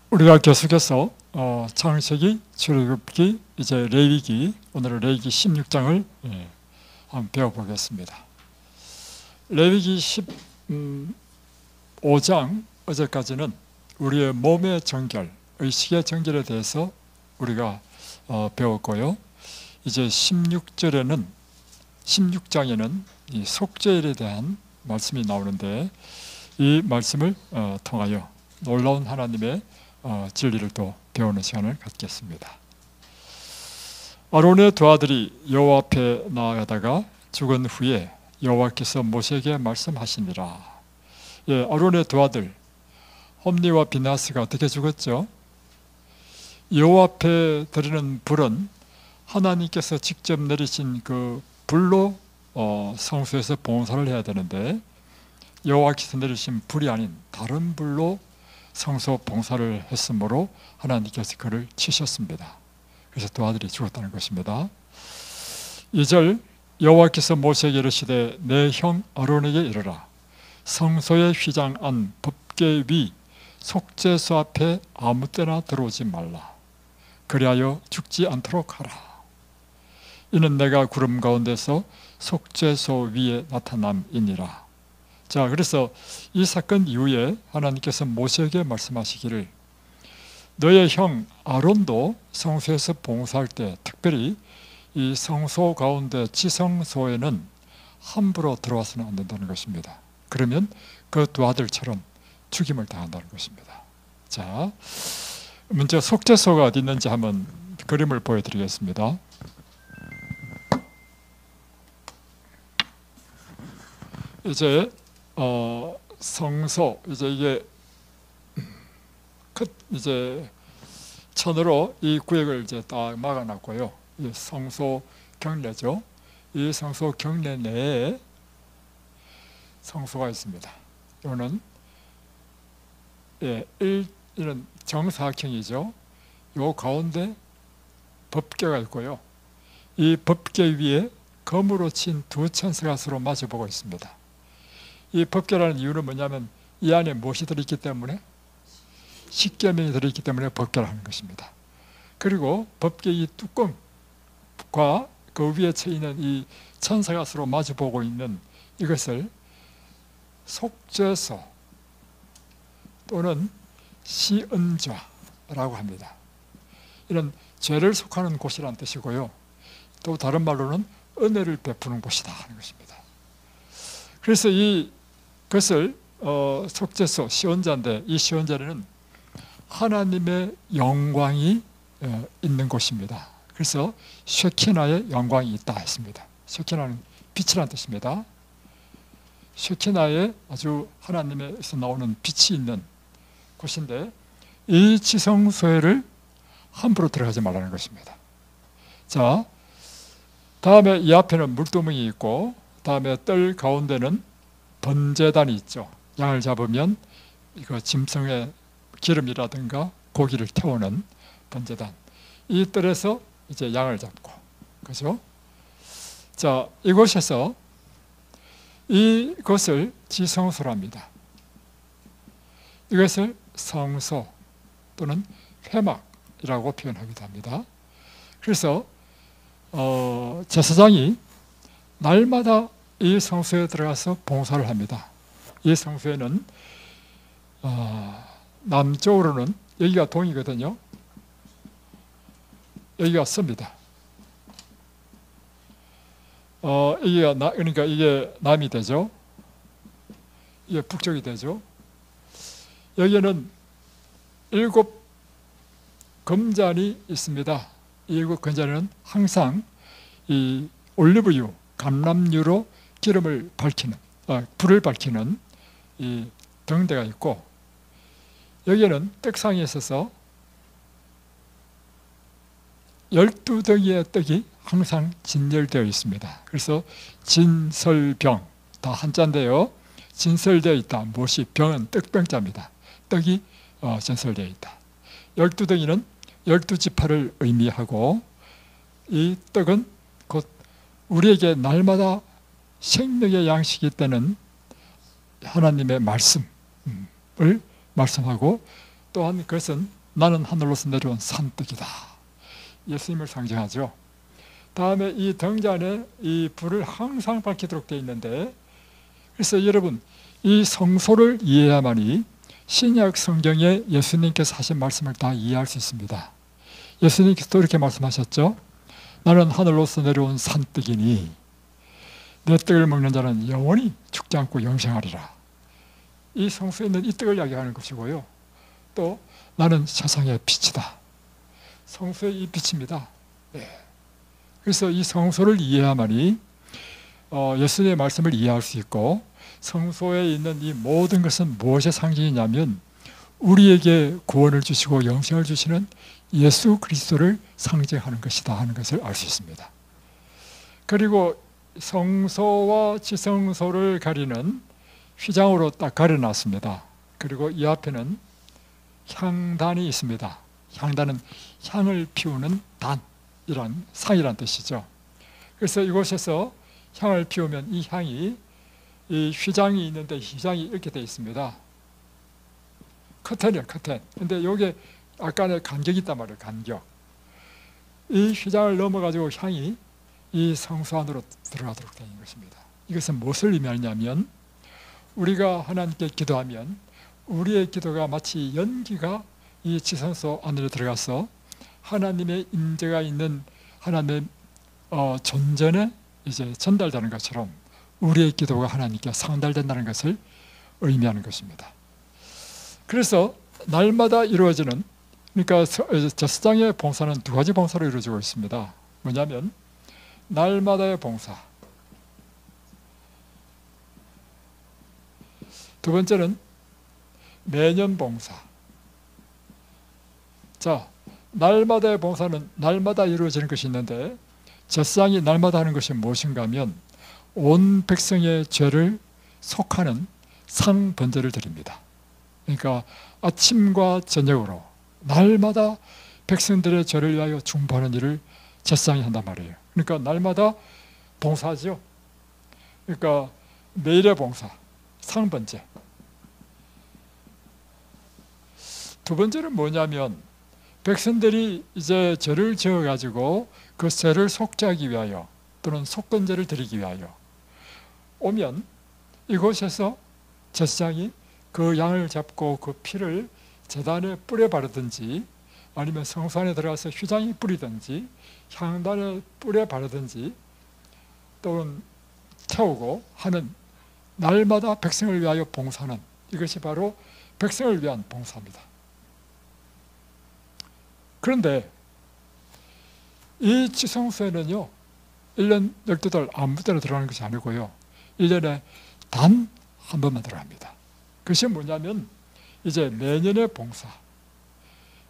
우리가 계속해서 창세기, 출애굽기, 이제 레위기, 오늘은 레위기 16장을 한번 배워보겠습니다. 레위기 15장 어제까지는 우리의 몸의 정결, 의식의 정결에 대해서 우리가 배웠고요. 이제 16장에는 이 속죄일에 대한 말씀이 나오는데, 이 말씀을 통하여 놀라운 하나님의 진리를 또 배우는 시간을 갖겠습니다. 아론의 두 아들이 여호와 앞에 나아가다가 죽은 후에 여호와께서 모세에게 말씀하시니라. 아론의 두 아들 홈니와 비나스가 어떻게 죽었죠? 여호와 앞에 드리는 불은 하나님께서 직접 내리신 그 불로 성소에서 봉사를 해야 되는데, 여호와께서 내리신 불이 아닌 다른 불로 성소 봉사를 했으므로 하나님께서 그를 치셨습니다. 그래서 두 아들이 죽었다는 것입니다. 2절, 여호와께서 모세에게 이르시되 내 형 아론에게 이르라. 성소의 휘장 안 법궤 위 속죄소 앞에 아무 때나 들어오지 말라. 그리하여 죽지 않도록 하라. 이는 내가 구름 가운데서 속죄소 위에 나타남이니라. 자, 그래서 이 사건 이후에 하나님께서 모세에게 말씀하시기를, 너의 형 아론도 성소에서 봉사할 때 특별히 이 성소 가운데 지성소에는 함부로 들어와서는 안 된다는 것입니다. 그러면 그 두 아들처럼 죽임을 당한다는 것입니다. 자, 먼저 속죄소가 어디 있는지 한번 그림을 보여드리겠습니다. 이제 성소, 이제 이게 천으로 이 구역을 이제 딱 막아놨고요. 이 성소 경내죠. 이 성소 경내 내에 성소가 있습니다. 이거는 이런 정사각형이죠. 요 가운데 법궤가 있고요. 이 법궤 위에 검으로 친 두 천사가 서로 마주보고 있습니다. 이 법궤라는 이유는 뭐냐면, 이 안에 무엇이 들어있기 때문에? 십계명이 들어있기 때문에 법궤를 하는 것입니다. 그리고 법궤 이 뚜껑과 그 위에 쳐 있는 이 천사가 서로 마주보고 있는 이것을 속죄소 또는 시은좌라고 합니다. 이런 죄를 속하는 곳이라는 뜻이고요. 또 다른 말로는 은혜를 베푸는 곳이다 하는 것입니다. 그래서 이것을 속죄소, 시온자인데, 이 시온자는 하나님의 영광이 있는 곳입니다. 그래서 쉐키나의 영광이 있다 했습니다. 쉐키나는 빛이라는 뜻입니다. 쉐키나에 아주 하나님에서 나오는 빛이 있는 곳인데, 이 지성소를 함부로 들어가지 말라는 것입니다. 자, 다음에 이 앞에는 물두멍이 있고, 다음에 뜰 가운데는 번제단이 있죠. 양을 잡으면 이거 짐승의 기름이라든가 고기를 태우는 번제단. 이 뜰에서 이제 양을 잡고, 그죠? 자, 이곳에서 이것을 지성소랍니다. 이것을 성소 또는 회막이라고 표현하기도 합니다. 그래서 제사장이 날마다 이 성소에 들어가서 봉사를 합니다. 이 성소에는 남쪽으로는, 여기가 동이거든요. 여기가 서입니다. 그러니까 이게 남이 되죠. 이게 북쪽이 되죠. 여기에는 7 금잔이 있습니다. 이 7 금잔에는 항상 이 올리브유, 감람유로 기름을 밝히는, 불을 밝히는 이 등대가 있고, 여기에는 떡상에 있어서 12덩이의 떡이 항상 진열되어 있습니다. 그래서 진설병, 다 한자인데요. 진설되어 있다. 무엇이? 병은 떡병자입니다. 떡이 진설되어 있다. 12덩이는 12지파를 의미하고, 이 떡은 곧 우리에게 날마다 생명의 양식이 되는 하나님의 말씀을 말씀하고, 또한 그것은 나는 하늘로서 내려온 산떡이다. 예수님을 상징하죠. 다음에 이 등잔에 이 불을 항상 밝히도록 되어 있는데, 그래서 여러분 이 성소를 이해해야만이 신약 성경에 예수님께서 하신 말씀을 다 이해할 수 있습니다. 예수님께서 또 이렇게 말씀하셨죠. 나는 하늘로서 내려온 산떡이니 내 떡을 먹는 자는 영원히 죽지 않고 영생하리라. 이 성소에 있는 이 떡을 이야기하는 것이고요. 또 나는 세상의 빛이다. 성소의 이 빛입니다. 네. 그래서 이 성소를 이해해야만이 예수님의 말씀을 이해할 수 있고, 성소에 있는 이 모든 것은 무엇의 상징이냐면 우리에게 구원을 주시고 영생을 주시는 예수 그리스도를 상징하는 것이다 하는 것을 알 수 있습니다. 그리고 성소와 지성소를 가리는 휘장으로 딱 가려놨습니다. 그리고 이 앞에는 향단이 있습니다. 향단은 향을 피우는 단이란 상이란 뜻이죠. 그래서 이곳에서 향을 피우면 이 향이, 이 휘장이 있는데 휘장이 이렇게 되어 있습니다. 커튼이에요, 커튼. 근데 여기에 약간의 간격이 있단 말이에요, 간격. 이 휘장을 넘어가지고 향이 이 성소 안으로 들어가도록 되어 있는 것입니다. 이것은 무엇을 의미하냐면, 우리가 하나님께 기도하면 우리의 기도가 마치 연기가 이 지성소 안으로 들어가서 하나님의 임재가 있는 하나님의 존전에 이제 전달되는 것처럼 우리의 기도가 하나님께 상달된다는 것을 의미하는 것입니다. 그래서 날마다 이루어지는, 그러니까 제사장의 봉사는 두 가지 봉사로 이루어지고 있습니다. 뭐냐면 날마다의 봉사, 두 번째는 매년 봉사. 자, 날마다의 봉사는 날마다 이루어지는 것이 있는데, 제사장이 날마다 하는 것이 무엇인가 하면 온 백성의 죄를 속하는 상번제를 드립니다. 그러니까 아침과 저녁으로 날마다 백성들의 죄를 위하여 중보하는 일을 제사장이 한단 말이에요. 그러니까 날마다 봉사죠. 그러니까 매일의 봉사, 상번제. 두 번째는 뭐냐면, 백성들이 이제 죄를 지어가지고 그 죄를 속죄하기 위하여 또는 속건제를 드리기 위하여 오면 이곳에서 제사장이 그 양을 잡고 그 피를 제단에 뿌려 바르든지, 아니면 성소 안에 들어가서 휘장이 뿌리든지, 향단에 뿌려 바르든지, 또는 태우고 하는 날마다 백성을 위하여 봉사하는, 이것이 바로 백성을 위한 봉사입니다. 그런데 이 지성소에는요 1년 12달 아무 때나 들어가는 것이 아니고요 1년에 단 한 번만 들어갑니다. 그것이 뭐냐면 이제 매년의 봉사,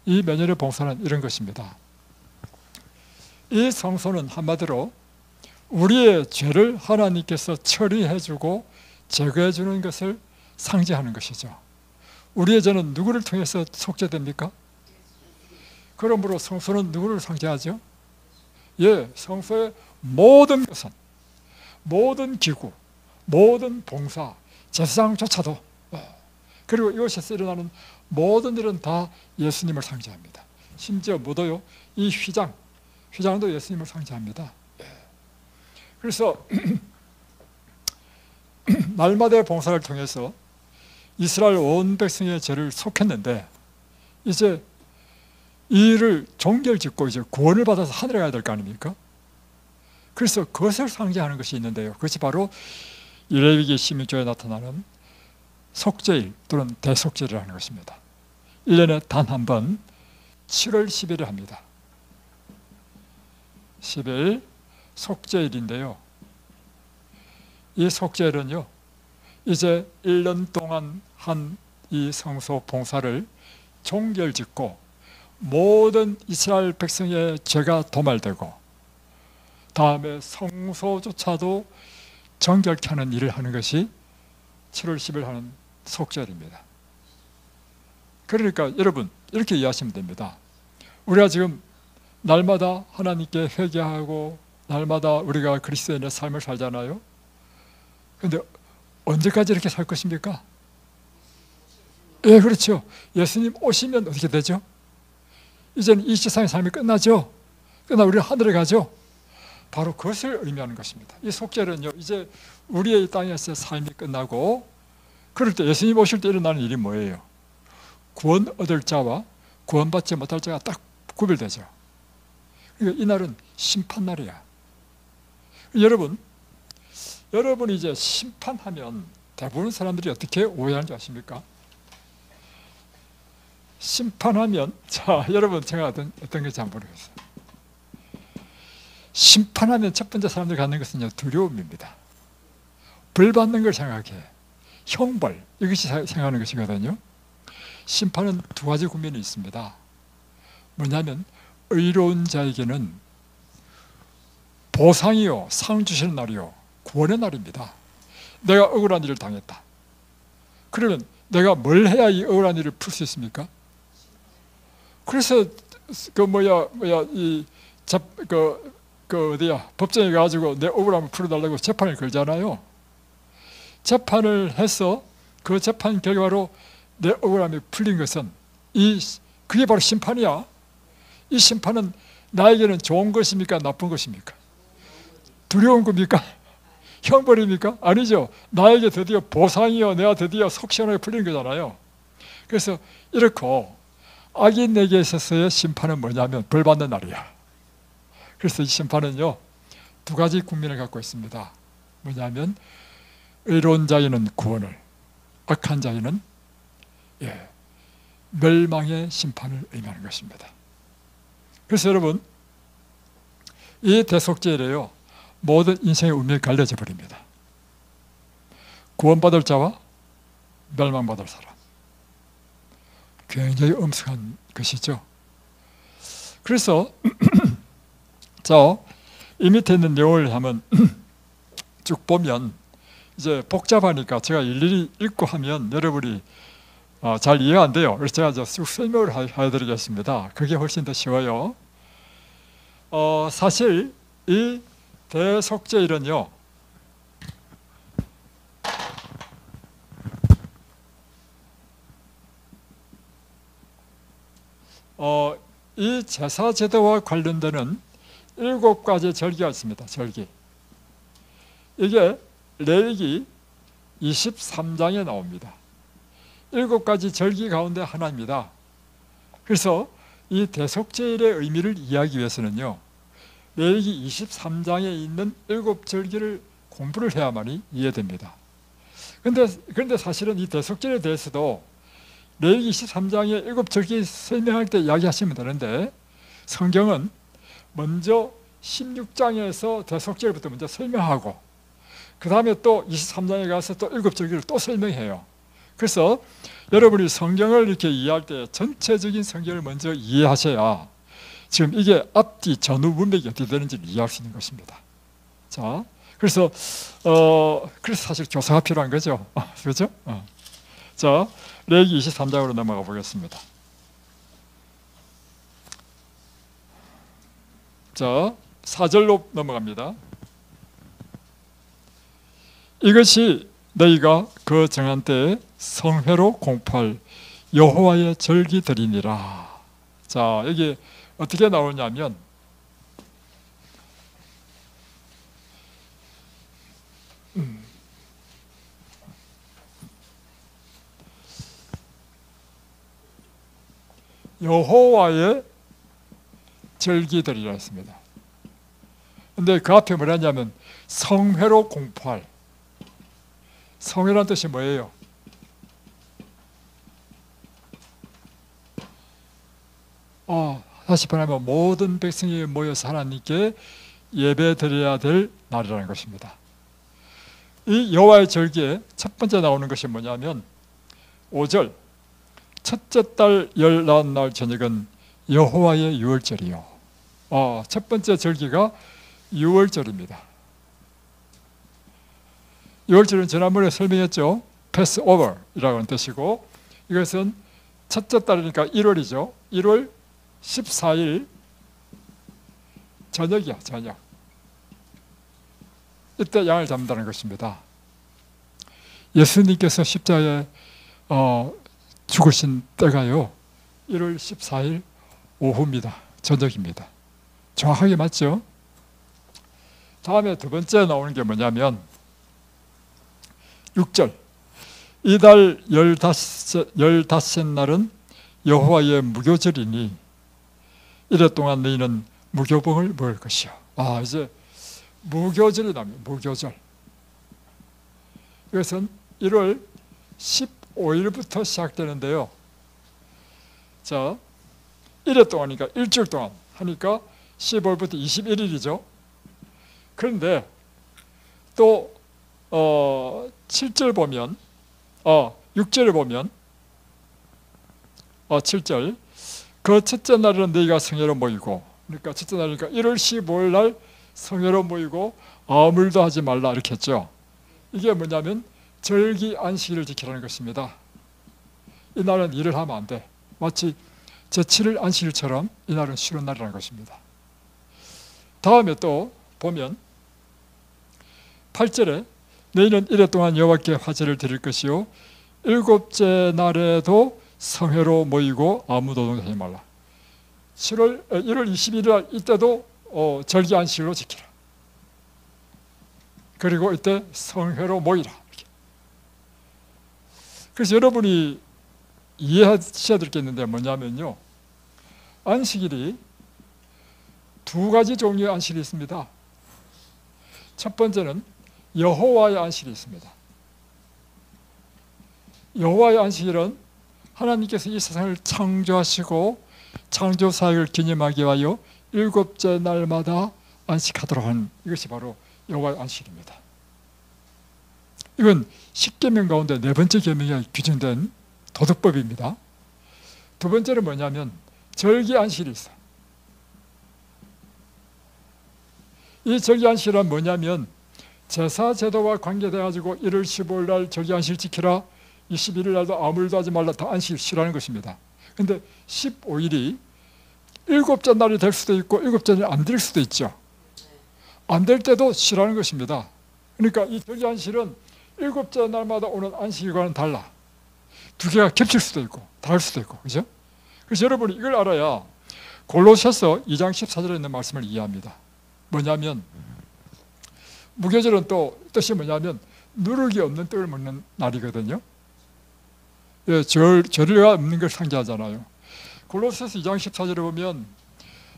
이 매년의 봉사는 이런 것입니다. 이 성소는 한마디로 우리의 죄를 하나님께서 처리해주고 제거해주는 것을 상징하는 것이죠. 우리의 죄는 누구를 통해서 속죄됩니까? 그러므로 성소는 누구를 상징하죠? 예, 성소의 모든 것은, 모든 기구, 모든 봉사, 제사장조차도, 그리고 이곳에서 일어나는 모든 일은 다 예수님을 상징합니다. 심지어 뭐도요? 이 휘장도 예수님을 상징합니다. 그래서 날마다의 봉사를 통해서 이스라엘 온 백성의 죄를 속했는데, 이제 이 일을 종결짓고 이제 구원을 받아서 하늘에 가야 될 거 아닙니까? 그래서 그것을 상징하는 것이 있는데요, 그것이 바로 레위기 16조에 나타나는 속죄일 또는 대속죄를 하는 것입니다. 1년에 단 한 번 7월 10일에 합니다. 10일 속죄일인데요, 이 속죄일은요 이제 1년 동안 한 이 성소 봉사를 종결짓고 모든 이스라엘 백성의 죄가 도말되고 다음에 성소조차도 정결케 하는 일을 하는 것이 7월 10일 하는 속죄일입니다. 그러니까 여러분 이렇게 이해하시면 됩니다. 우리가 지금 날마다 하나님께 회개하고 날마다 우리가 그리스도인의 삶을 살잖아요. 그런데 언제까지 이렇게 살 것입니까? 예, 그렇죠. 예수님 오시면 어떻게 되죠? 이제는 이 세상의 삶이 끝나죠. 끝나 우리는 하늘에 가죠. 바로 그것을 의미하는 것입니다. 이 속죄는요, 이제 우리의 이 땅에서 삶이 끝나고 그럴 때 예수님 오실 때 일어나는 일이 뭐예요? 구원 얻을 자와 구원받지 못할 자가 딱 구별되죠. 그러니까 이날은 심판날이야. 여러분이 이제 심판하면 대부분 사람들이 어떻게 오해하는지 아십니까? 심판하면, 자, 여러분 제가 어떤 건지 한번 모르겠어요. 심판하면 첫 번째 사람들이 갖는 것은요, 두려움입니다. 벌 받는 걸 생각해. 형벌, 이것이 생각하는 것이거든요. 심판은 두 가지 국면이 있습니다. 뭐냐면 의로운 자에게는 보상이요, 상 주시는 날이요, 구원의 날입니다. 내가 억울한 일을 당했다. 그러면 내가 뭘 해야 이 억울한 일을 풀 수 있습니까? 그래서 법정에 가지고 내 억울함을 풀어달라고 재판을 걸잖아요. 재판을 해서 그 재판 결과로 내 억울함이 풀린 것은 그게 바로 심판이야. 이 심판은 나에게는 좋은 것입니까? 나쁜 것입니까? 두려운 겁니까? 형벌입니까? 아니죠. 나에게 드디어 보상이요, 내가 드디어 속 시원하게 풀린 거잖아요. 그래서 이렇고 악인에게 있어서의 심판은 뭐냐면 벌 받는 날이야. 그래서 이 심판은요, 두 가지 국면을 갖고 있습니다. 뭐냐면 의로운 자에는 구원을, 악한 자에는 멸망의 심판을 의미하는 것입니다. 그래서 여러분, 이 대속죄래요, 모든 인생의 운명이 갈려져 버립니다. 구원받을 자와 멸망받을 사람. 굉장히 엄숙한 것이죠. 그래서 자, 이 밑에 있는 내용을 한번 쭉 보면 이제 복잡하니까 제가 일일이 읽고 하면 여러분이 잘 이해가 안 돼요. 그래서 제가 쭉 설명을 해드리겠습니다. 그게 훨씬 더 쉬워요. 사실 이 대속죄일은요, 이 제사제도와 관련되는 7가지 절기가 있습니다. 절기. 이게 레위기 23장에 나옵니다. 7가지 절기 가운데 하나입니다. 그래서 이 대속죄일의 의미를 이해하기 위해서는요, 레위기 23장에 있는 7절기를 공부를 해야만이 이해됩니다. 그런데 사실은 이 대속죄에 대해서도 레위기 23장의 7절기 설명할 때 이야기하시면 되는데, 성경은 먼저 16장에서 대속죄부터 먼저 설명하고 그 다음에 또 23장에 가서 또 7절기를 또 설명해요. 그래서 여러분이 성경을 이렇게 이해할 때 전체적인 성경을 먼저 이해하셔야 지금 이게 앞뒤 전후 문맥이 어떻게 되는지를 이해할 수 있는 것입니다. 자, 그래서 사실 교사가 필요한 거죠. 그렇죠? 자, 레위기 23장으로 넘어가 보겠습니다. 자, 4절로 넘어갑니다. 이것이 너희가 그 정한 때에 성회로 공포할 여호와의 절기들이니라. 자, 여기 어떻게 나오냐면 여호와의 절기들이라 했습니다. 근데 그 앞에 뭐라 하냐면 성회로 공포할. 성회란 뜻이 뭐예요? 다시 말하면 모든 백성이 모여서 하나님께 예배 드려야 될 날이라는 것입니다. 이 여호와의 절기에 첫 번째 나오는 것이 뭐냐면 5절, 첫째 달 19날 저녁은 여호와의 유월절이요. 첫 번째 절기가 유월절입니다. 유월절은 지난번에 설명했죠. 패스오버이라고 하는 뜻이고, 이것은 첫째 달이니까 1월이죠. 1월 14일 저녁이야, 저녁. 이때 양을 잡는다는 것입니다. 예수님께서 십자가에 죽으신 때가요, 1월 14일 오후입니다. 저녁입니다. 정확하게 맞죠? 다음에 두 번째 나오는 게 뭐냐면 6절 이달 15날은 여호와의 무교절이니 이래 동안 너희는 무교봉을 먹을 것이요. 이제 무교절이 납니다. 무교절. 이것은 1월 15일부터 시작되는데요. 자, 이래 동안이니까 일주일 동안 하니까 15일부터 21일이죠. 그런데 또 7절 보면 6절에 보면 7절 그 첫째 날에는 너희가 성회로 모이고, 그러니까 첫째 날이니까 1월 15일 날 성회로 모이고 아무 일도 하지 말라 이렇게 했죠. 이게 뭐냐면 절기 안식일을 지키라는 것입니다. 이날은 일을 하면 안 돼. 마치 제7일 안식일처럼 이날은 쉬는 날이라는 것입니다. 다음에 또 보면 8절에 너희는 이래 동안 여호와께 화제를 드릴 것이요 7째 날에도 성회로 모이고 아무 노동도 하지 말라. 1월 21일 날 이때도 절기 안식일로 지키라. 그리고 이때 성회로 모이라. 이렇게. 그래서 여러분이 이해하셔야 될 게 있는데 뭐냐면요, 안식일이 두 가지 종류의 안식일이 있습니다. 첫 번째는 여호와의 안식일이 있습니다. 여호와의 안식일은 하나님께서 이 세상을 창조하시고 창조 사역을 기념하기 위하여 7째 날마다 안식하도록 하는, 이것이 바로 여호와의 안식일입니다. 이건 10계명 가운데 네 번째 계명에 규정된 도덕법입니다. 두 번째는 뭐냐면 절기 안식일이 있어요. 이 절기 안식일은 뭐냐면 제사 제도와 관계돼 가지고 1월 15일 날 절기 안식일 지키라, 21일 날도 아무 일도 하지 말라, 다 안식일 쉬라는 것입니다. 근데 15일이 7째 날이 될 수도 있고 7째 날이 안 될 수도 있죠. 안 될 때도 쉬라는 것입니다. 그러니까 이 절기 안식일은 7째 날마다 오는 안식일과는 달라. 두 개가 겹칠 수도 있고 다를 수도 있고, 그죠? 그래서 여러분이 이걸 알아야 골로새서 2장 14절에 있는 말씀을 이해합니다. 뭐냐면 무교절은 또 뜻이 뭐냐면 누룩이 없는 떡을 먹는 날이거든요. 예, 절의가 없는 걸 상징하잖아요. 골로새서 2장 14절에 보면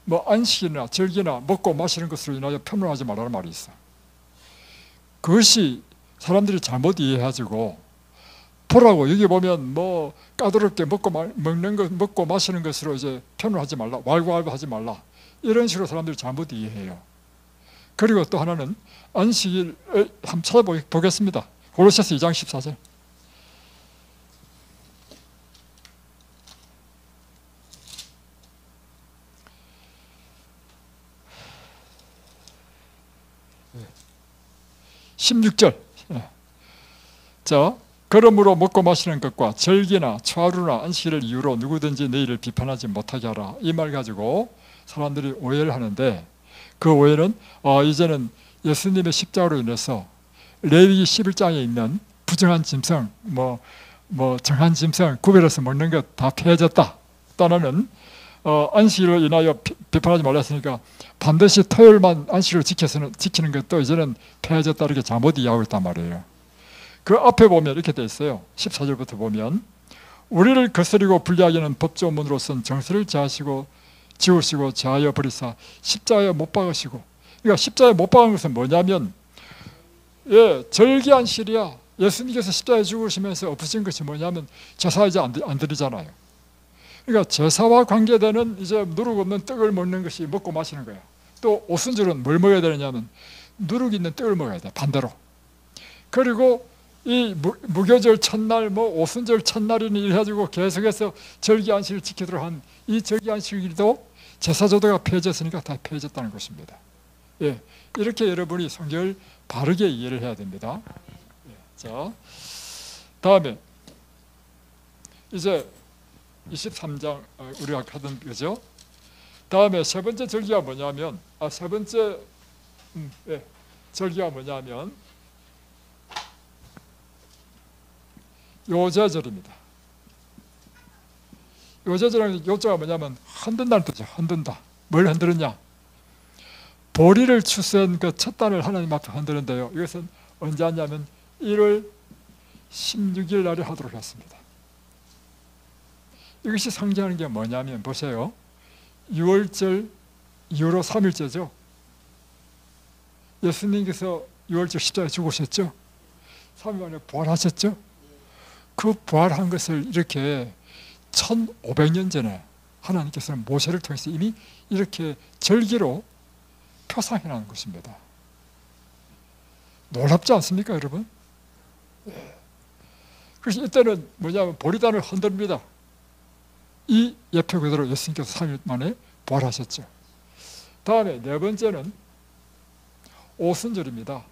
뭐 안식이나 절기나 먹고 마시는 것으로 인하여 편문하지 말라는 말이 있어. 그것이 사람들이 잘못 이해해가지고 보라고, 여기 보면 뭐 까다롭게 먹고 마시는 것으로 이제 편문하지 말라, 왈가왈부하지 말라, 이런 식으로 사람들이 잘못 이해해요. 그리고 또 하나는 안식일을 한번 찾아보겠습니다. 골로새서 2장 14절. 네. 16절. 자, 그러므로 먹고 마시는 것과 절기나 초하루나 안식일을 이유로 누구든지 너희를 비판하지 못하게 하라. 이 말 가지고 사람들이 오해를 하는데, 그 오해는 이제는 예수님의 십자가로 인해서 레위기 11장에 있는 부정한 짐승, 정한 짐승 구별해서 먹는 것 다 폐해졌다. 또는 안식일로 인하여 비판하지 말라 했으니까 반드시 토요일만 안식일을 지키는 것도 이제는 폐해졌다, 이렇게 잘못 이해하고 있단 말이에요. 그 앞에 보면 이렇게 돼 있어요. 14절부터 보면 우리를 거스리고 불리하게는 법조문으로선 정서를 지우시고 제하여 버리사 십자가에 못 박으시고. 그러니까 십자가에 못 박은 것은 뭐냐면 절기 안식일이야. 예수님께서 십자가에 죽으시면서 엎으신 것이 뭐냐면 제사 이제 안 드리잖아요. 그러니까 제사와 관계되는 이제 누룩 없는 떡을 먹는 것이 먹고 마시는 거야. 또 오순절은 뭘 먹어야 되느냐면 누룩 있는 떡을 먹어야 돼, 반대로. 그리고 이 무교절 첫날, 오순절 첫날이니 이래가지고 계속해서 절기 안식일을 지키도록 한 이 절기 안식일도 제사제도가 폐해졌으니까 다 폐해졌다는 것입니다. 예, 이렇게 여러분이 성경을 바르게 이해를 해야 됩니다. 예, 자, 다음에 이제 23장 우리가 하던 거죠. 다음에 세 번째 절기가 뭐냐면 세 번째 절기가 뭐냐면 요제절입니다. 요제절은 요자가 뭐냐면 흔든다는 뜻이죠. 흔든다. 뭘 흔들었냐? 보리를 추수한 그 첫 단을 하나님 앞에 흔드는데요. 이것은 언제 하냐면 1월 16일 날에 하도록 했습니다. 이것이 상징하는 게 뭐냐면 보세요. 6월절 이후로 3일째죠. 예수님께서 6월절 십자가에 죽으셨죠. 3일 만에 부활하셨죠. 그 부활한 것을 이렇게 1500년 전에 하나님께서는 모세를 통해서 이미 이렇게 절기로 표상해 놓은 것입니다. 놀랍지 않습니까, 여러분? 그래서 이때는 뭐냐면 보리단을 흔듭니다. 이 예표 그대로 예수님께서 3일 만에 부활하셨죠. 다음에 네 번째는 오순절입니다.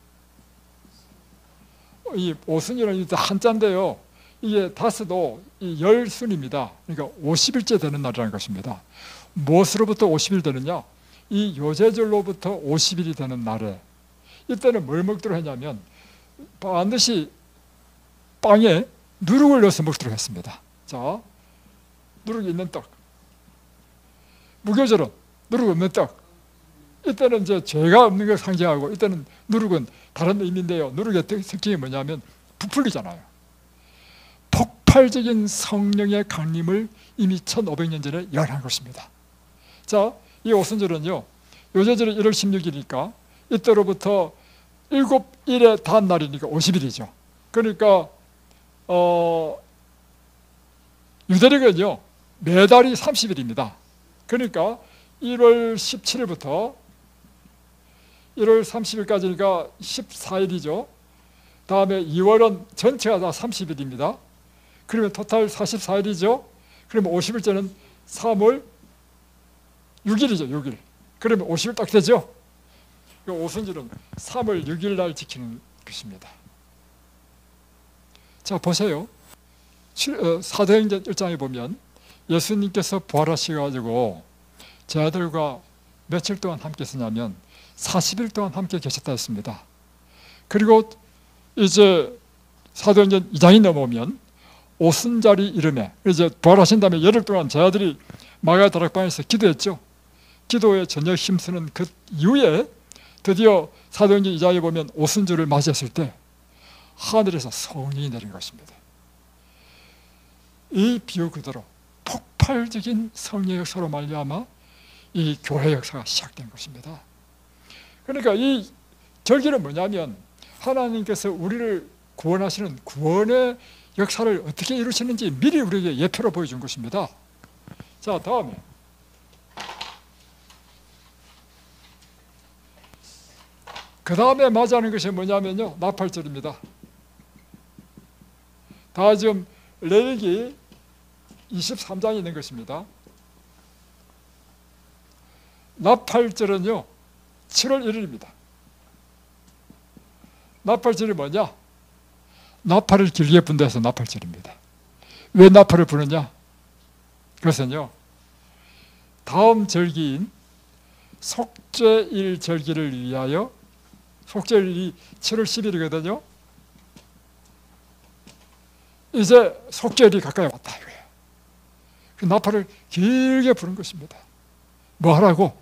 이 오순절은 한자인데요. 이게 다스도 열순입니다. 그러니까 50일째 되는 날이라는 것입니다. 무엇으로부터 50일 되느냐? 이 요제절로부터 50일이 되는 날에 이때는 뭘 먹도록 했냐면 반드시 빵에 누룩을 넣어서 먹도록 했습니다. 자, 누룩이 있는 떡. 무교절은 누룩 없는 떡. 이때는 이제 죄가 없는 걸 상징하고 이때는 누룩은 다른 의미인데요. 누룩의 특징이 뭐냐면 부풀리잖아요. 폭발적인 성령의 강림을 이미 1500년 전에 예언한 것입니다. 자, 이 오순절은요, 요제절이 1월 16일이니까 이때로부터 7일의 다음 날이니까 50일이죠. 그러니까 유대력은요 매달이 30일입니다. 그러니까 1월 17일부터 1월 30일까지니까 14일이죠. 다음에 2월은 전체가 다 30일입니다. 그러면 토탈 44일이죠. 그러면 50일째는 3월 6일이죠. 6일. 그러면 50일 딱 되죠. 오순절은 3월 6일 날 지키는 것입니다. 자, 보세요. 사도행전 1장에 보면 예수님께서 부활하셔가지고 제자들과 며칠 동안 함께 있었냐면 40일 동안 함께 계셨다 했습니다. 그리고 이제 사도행전 2장이 넘어오면 오순절이 이름에 이제 부활하신 다음에 열흘 동안 제자들이 마가 다락방에서 기도했죠. 기도에 저녁 힘쓰는 그 이후에 드디어 사도행전 2장에 보면 오순절을 맞이했을 때 하늘에서 성령이 내린 것입니다. 이 비유 그대로 폭발적인 성령의 역사로 말미암아 이 교회 역사가 시작된 것입니다. 그러니까 이 절기는 뭐냐면 하나님께서 우리를 구원하시는 구원의 역사를 어떻게 이루시는지 미리 우리에게 예표로 보여준 것입니다. 자, 다음에 그 다음에 맞이하는 것이 뭐냐면요, 나팔절입니다. 다 지금 레위기 23장에 있는 것입니다. 나팔절은요 7월 1일입니다. 나팔절이 뭐냐? 나팔을 길게 분다 해서 나팔절입니다. 왜 나팔을 부느냐? 그것은요 다음 절기인 속죄일 절기를 위하여, 속죄일이 7월 10일이거든요 이제 속죄일이 가까이 왔다 이거예요. 그 나팔을 길게 부는 것입니다. 뭐 하라고?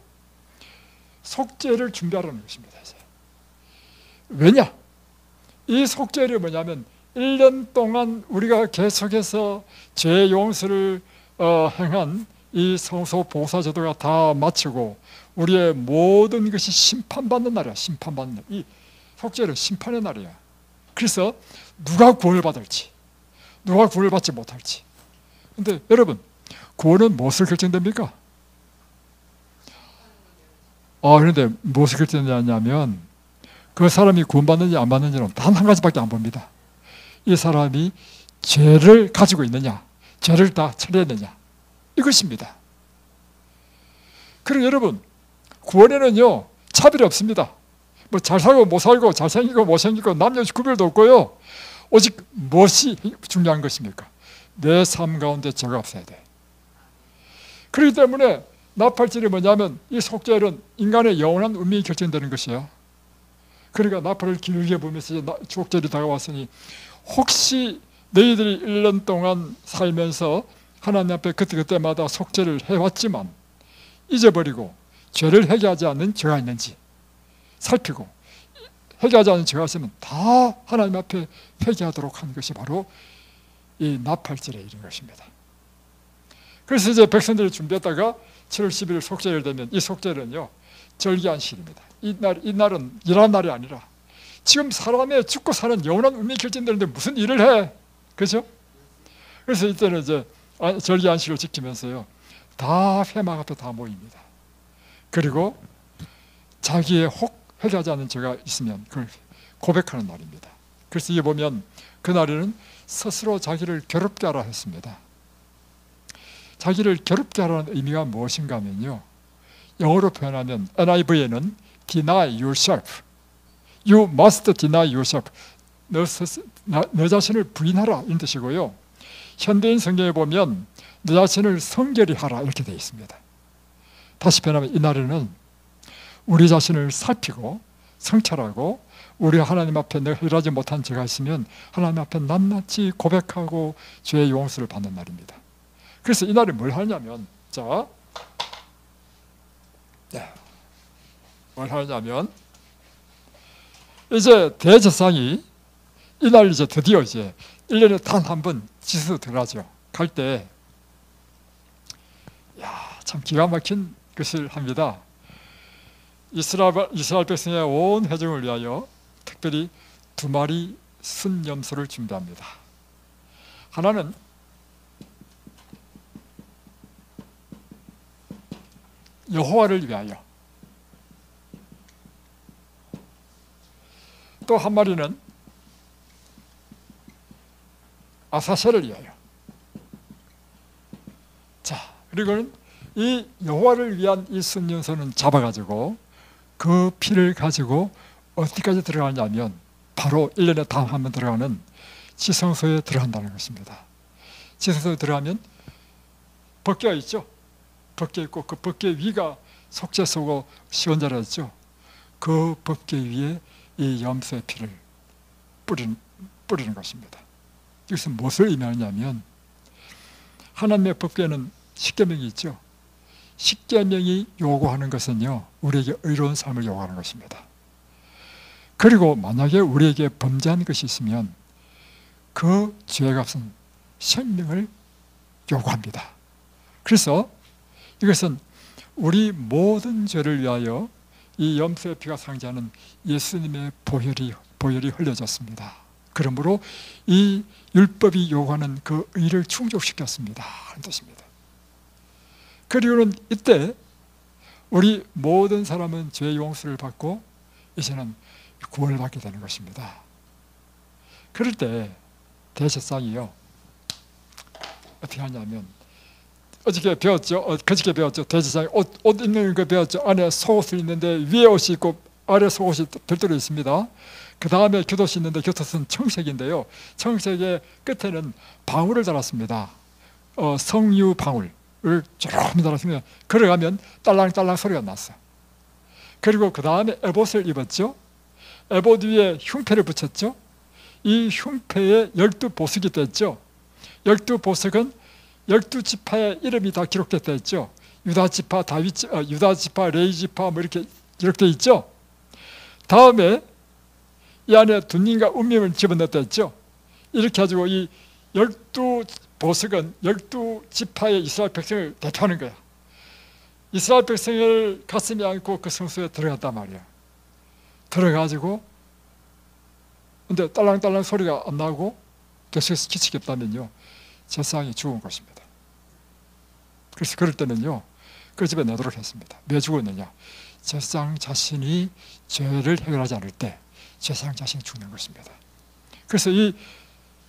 속죄를 준비하라는 것입니다. 이제. 왜냐? 이 속죄일이 뭐냐면 1년 동안 우리가 계속해서 죄 용서를 행한 이 성소 보사 제도가 다 마치고 우리의 모든 것이 심판받는 날이야. 심판받는 날. 이 속죄일은 심판의 날이야. 그래서 누가 구원을 받을지, 누가 구원을 받지 못할지. 근데 여러분, 구원은 무엇을 결정됩니까? 그런데 무엇을 결정되냐면 그 사람이 구원받는지 안 받는지는 단 한 가지밖에 안 봅니다. 이 사람이 죄를 가지고 있느냐, 죄를 다 처리했느냐, 이것입니다. 그리고 여러분, 구원에는요 차별이 없습니다. 뭐 잘 살고 못 살고, 잘생기고 못생기고 남녀 구별도 없고요. 오직 무엇이 중요한 것입니까? 내 삶 가운데 죄가 없어야 돼. 그렇기 때문에 나팔절이 뭐냐면 이 속죄일은 인간의 영원한 운명이 결정되는 것이에요. 그러니까 나팔을 길게 부면서 속죄일이 다가왔으니 혹시 너희들이 1년 동안 살면서 하나님 앞에 그때마다 속죄를 해왔지만 잊어버리고 죄를 회개하지 않는 죄가 있는지 살피고, 회개하지 않는 죄가 있으면 다 하나님 앞에 회개하도록 하는 것이 바로 이 나팔절에 이른 것입니다. 그래서 이제 백성들이 준비했다가 7월 11일 속죄일 되면, 이 속죄는요 절기안식입니다. 이날은 일하는 날이 아니라 지금 사람의 죽고 사는 영원한 운명이 결정되는데 무슨 일을 해? 그죠? 그래서 이때는 이제 절기안식을 지키면서요 다 회막 앞에 다 모입니다. 그리고 자기의 혹 회개하지 않는 죄가 있으면 그걸 고백하는 날입니다. 그래서 이게 보면 그날에는 스스로 자기를 괴롭게 하라 했습니다. 자기를 괴롭게 하라는 의미가 무엇인가 하면요, 영어로 표현하면 NIV에는 deny yourself, you must deny yourself, 너 자신을 부인하라 이런 뜻이고요, 현대인 성경에 보면 너 자신을 성결히 하라 이렇게 되어 있습니다. 다시 표현하면 이날에는 우리 자신을 살피고 성찰하고, 우리 하나님 앞에 내가 해결하지 못한 죄가 있으면 하나님 앞에 낱낱이 고백하고 죄의 용서를 받는 날입니다. 그래서 이날에 뭘 하냐면, 뭘 하냐면 이제 대제사장이 이날 이제 드디어 이제 1년에 단 한 번 지수 들어가죠. 갈 때 참 기가 막힌 것을 합니다. 이스라엘 백성의 온 회중을 위하여 특별히 2마리 순염소를 준비합니다. 하나는 여호와를 위하여, 또 한 마리는 아사셀을 위하여. 자, 그리고는 이 여호와를 위한 이 순염소는 잡아가지고 그 피를 가지고 어디까지 들어가냐면 바로 1년에 단 한 번 들어가는 지성소에 들어간다는 것입니다. 지성소에 들어가면 벗개가 있죠. 벗개 있고 그 벗개 위가 속죄소고 시원자라 했죠. 그 벗개 위에 이 염소의 피를 뿌리는 것입니다. 이것은 무엇을 의미하냐면, 하나님의 법궤에는 십계명이 있죠. 십계명이 요구하는 것은요 우리에게 의로운 삶을 요구하는 것입니다. 그리고 만약에 우리에게 범죄한 것이 있으면 그 죄값은 생명을 요구합니다. 그래서 이것은 우리 모든 죄를 위하여 이 염소의 피가 상징하는 예수님의 보혈이 흘려졌습니다. 그러므로 이 율법이 요구하는 그 의를 충족시켰습니다 하는 뜻입니다. 그리고는 이때 우리 모든 사람은 죄의 용서를 받고 이제는 구원을 받게 되는 것입니다. 그럴 때 대제사장이요 어떻게 하냐면, 그저께 배웠죠. 대제사장이 옷 입는 거 배웠죠. 안에 속옷을 입는데 위에 옷이 있고 아래 속옷이 별도로 있습니다. 그 다음에 곁옷이 있는데 곁옷은 청색인데요, 청색의 끝에는 방울을 달았습니다. 성유 방울을 조금 달았으면 걸어가면 딸랑딸랑 소리가 났어요. 그리고 그 다음에 에봇을 입었죠. 에봇 위에 흉패를 붙였죠. 이 흉패에 12보석이 됐죠. 12보석은 12지파의 이름이 다 기록됐다 했죠. 유다지파, 유다지파, 레이지파 뭐 이렇게 기록되어 있죠. 다음에 이 안에 둔님과 운밈을 집어넣었다 했죠. 이렇게 가지고 이 12보석은 12지파의 이스라엘 백성을 대표하는 거야. 이스라엘 백성을 가슴에 안고 그 성소에 들어갔단 말이야. 들어가지고 근데 딸랑딸랑 소리가 안 나고 계속해서 기치게 없다면요 제사장이 죽은 것입니다. 그래서 그럴 때는요 그 집에 내도록 했습니다. 왜 죽었느냐, 제사장 자신이 죄를 해결하지 않을 때 제사장 자신이 죽는 것입니다. 그래서 이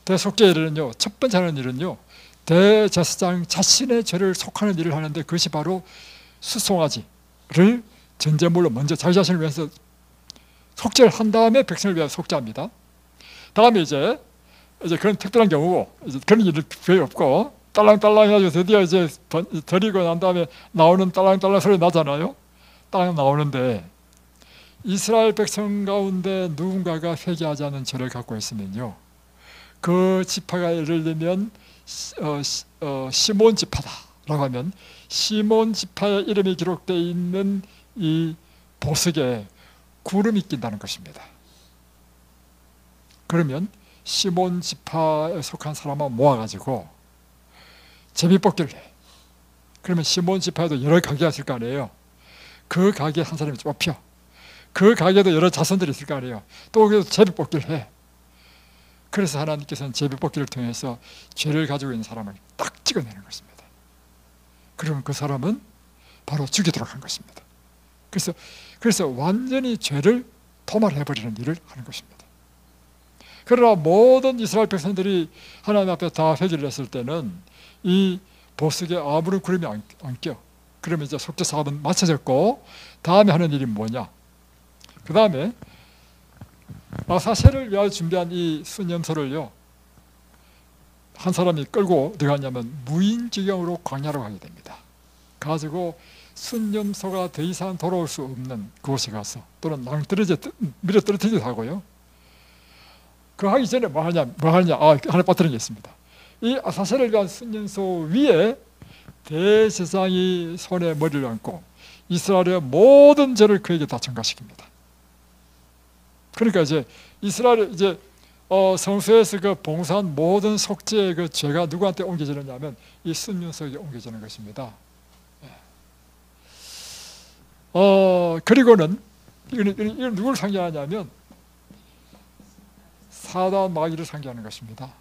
대속죄일은요 첫 번째 하는 일은요 대제사장 자신의 죄를 속하는 일을 하는데, 그것이 바로 수송아지를 전제물로 먼저 자기 자신을 위해서 속죄를 한 다음에 백성을 위해서 속죄합니다. 다음에 이제 그런 특별한 경우고, 이제 그런 일이 거의 없고 딸랑딸랑 해가지고 드디어 이제 드리고 난 다음에 나오는 딸랑딸랑 소리 나잖아요. 딱 나오는데 이스라엘 백성 가운데 누군가가 회개하지 않은 죄를 갖고 있으면요 그 지파가 예를 들면 시몬 지파다라고 하면 시몬 지파의 이름이 기록되어 있는 이 보석에 구름이 낀다는 것입니다. 그러면 시몬 지파에 속한 사람만 모아가지고 제비뽑기를 해. 그러면 시몬 지파에도 여러 가게가 있을 거 아니에요. 그 가게에 한 사람이 뽑혀. 그 가게에도 여러 자손들이 있을 거 아니에요. 또 거기서 제비뽑기를 해. 그래서 하나님께서는 제비뽑기를 통해서 죄를 가지고 있는 사람을 딱 찍어내는 것입니다. 그러면 그 사람은 바로 죽이도록 한 것입니다. 그래서 완전히 죄를 도말해버리는 일을 하는 것입니다. 그러나 모든 이스라엘 백성들이 하나님 앞에 다 회개를 했을 때는 이 보석에 아무런 구름이 안 껴. 그러면 이제 속죄 사업은 마쳐졌고, 다음에 하는 일이 뭐냐? 그 다음에 아사셀을 위하여 준비한 이 순념소를요, 한 사람이 끌고 어디 가냐면 무인지경으로 광야로 가게 됩니다. 가지고 순념소가 더 이상 돌아올 수 없는 그곳에 가서, 또는 밀어 떨어뜨리기도 하고요. 그 하기 전에 뭐 하냐? 하나 빠뜨린 게 있습니다. 이 아사셀을 위한 순념소 위에 대제사장이 손에 머리를 얹고 이스라엘의 모든 죄를 그에게 다 전가시킵니다. 그러니까 이스라엘 성소에서 그 봉사한 모든 속죄의 그 죄가 누구한테 옮겨지느냐면 이 순념소에게 옮겨지는 것입니다. 그리고는 이건 누구를 상징하냐면 사단 마귀를 상징하는 것입니다.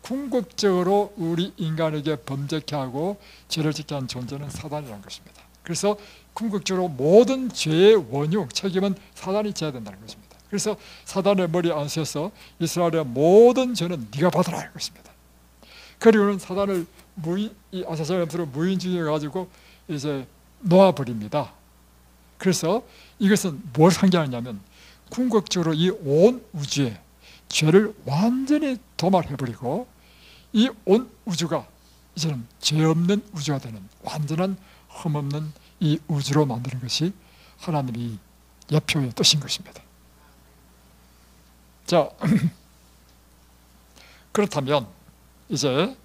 궁극적으로 우리 인간에게 범죄케 하고 죄를 짓게 한 존재는 사단이라는 것입니다. 그래서 궁극적으로 모든 죄의 원흉, 책임은 사단이 져야 된다는 것입니다. 그래서 사단의 머리에 앉혀서 이스라엘의 모든 죄는 네가 받으라 할 것입니다. 그리고는 사단을 이 아사셀 염소를 무인중에 가지고 이제 놓아버립니다. 그래서 이것은 뭘 상징하냐면 궁극적으로 이 온 우주에 죄를 완전히 도말해버리고 이 온 우주가 이제는 죄 없는 우주가 되는 완전한 흠없는 이 우주로 만드는 것이 하나님의 예표의 뜻인 것입니다. 자, 그렇다면 이제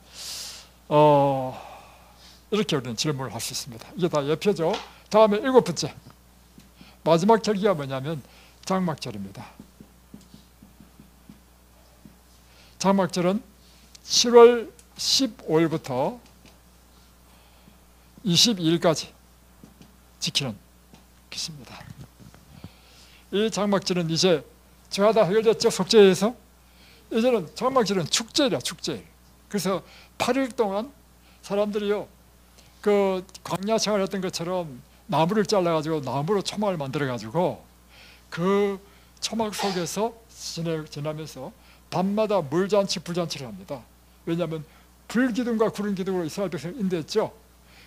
이렇게 우리는 질문을 할 수 있습니다. 이게 다 예표죠. 다음에 7번째 마지막 절기가 뭐냐면 장막절입니다. 장막절은 7월 15일부터 22일까지 지키는 것입니다. 이 장막절은 이제 죄가 다 해결됐죠. 속죄에서. 이제는 장막절은 축제라, 축제. 그래서 8일 동안 사람들이요, 그 광야 생활했던 것처럼 나무를 잘라가지고 나무로 초막을 만들어가지고 그 초막 속에서 지나면서 밤마다 물잔치, 불잔치를 합니다. 왜냐하면 불기둥과 구름기둥으로 이스라엘 백성을 인도했죠.